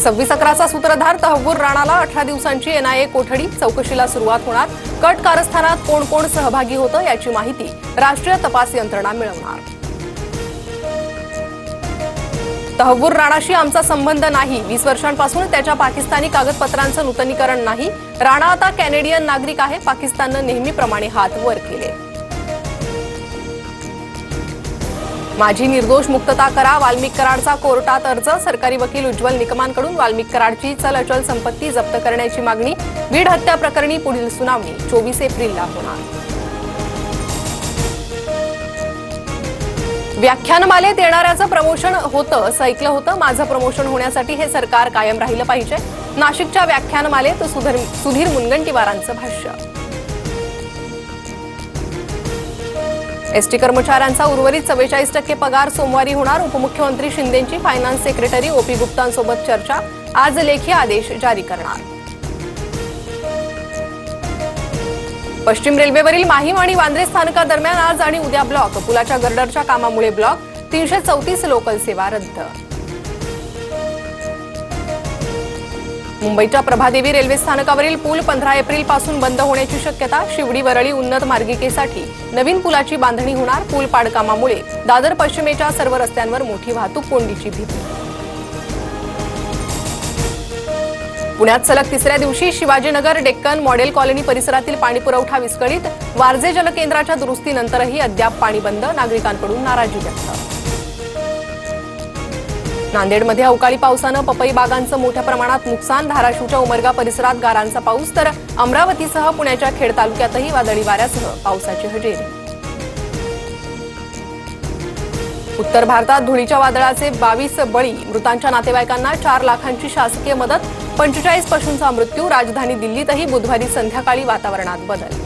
26/11चा सूत्रधार तहव्वूर राणाला 18 दिवसांची एनआयए कोठडी, चौकशीला सुरुवात होणार। कट कारस्थानात कोण कोण सहभागी होतं याची माहिती राष्ट्रीय तपास यंत्रणा मिळवणार। तहव्वूर राणाशी आमचा संबंध नाही, 20 वर्षांपासून त्याच्या पाकिस्तानी कागदपत्रांचं नूतनीकरण नाही। राणा आता कॅनेडियन नागरिक आहे, पाकिस्ताननं नेहमीप्रमाणे हात वर केले। माझी निर्दोष मुक्तता करा, वाल्मिक कराडचा कोर्टात अर्ज, सरकारी वकील उज्ज्वल निकमांकडून वाल्मिक कराडची चल-अचल संपत्ती जप्त करण्याची मागणी। बीड हत्या प्रकरणी पुढील सुनावणी 24 एप्रिलला होणार। व्याख्यानमालेत येणाऱ्याचं प्रमोशन होतं असं ऐकलं होतं, माझं प्रमोशन होण्यासाठी हे सरकार कायम राहिलं पाहिजे। नाशिकच्या व्याख्यानमालेत सुधीर मुनगंटीवारांचं भाष्य। एसटी कर्मचाऱ्यांचा उर्वरित 44% पगार सोमवारी होणार, उपमुख्यमंत्री शिंदेंची फायनान्स सेक्रेटरी ओपी गुप्तांसोबत चर्चा, आज लेखी आदेश जारी करणार। पश्चिम रेल्वेवरील माहीम आणि वांद्रे स्थानकादरम्यान आज आणि उद्या ब्लॉक, पुलाच्या गर्डरच्या कामामुळे ब्लॉक, 334 लोकल सेवा रद्द। मुंबईच्या प्रभादेवी रेल्वे स्थानकावरील पूल 15 एप्रिलपासून बंद होण्याची शक्यता, शिवडी वरळी उन्नत मार्गिकेसाठी नवीन पुलाची बांधणी होणार, पूल पाडकामामुळे दादर पश्चिमेच्या सर्व रस्त्यांवर मोठी वाहतूक कोंडीची भीती। पुण्यात सलग तिसऱ्या दिवशी शिवाजीनगर डेक्कन मॉडेल कॉलनी परिसरातील पाणीपुरवठा विस्कळीत, वारजे जलकेंद्राच्या दुरुस्तीनंतरही अद्याप पाणी बंद, नागरिकांकडून नाराजी व्यक्त। नांदेडमध्ये अवकाळी पावसानं पपई बागांचं मोठ्या प्रमाणात नुकसान, धाराशिवच्या उमरगा परिसरात गारांचा पाऊस, तर अमरावतीसह पुण्याच्या खेड तालुक्यातही वादळी वाऱ्यासह पावसाची हजेरी। उत्तर भारतात धुळीच्या वादळाचे 22 बळी, मृतांच्या नातेवाईकांना 4 लाखांची शासकीय मदत, 45 पशूंचा मृत्यू, राजधानी दिल्लीतही बुधवारी संध्याकाळी वातावरणात बदल।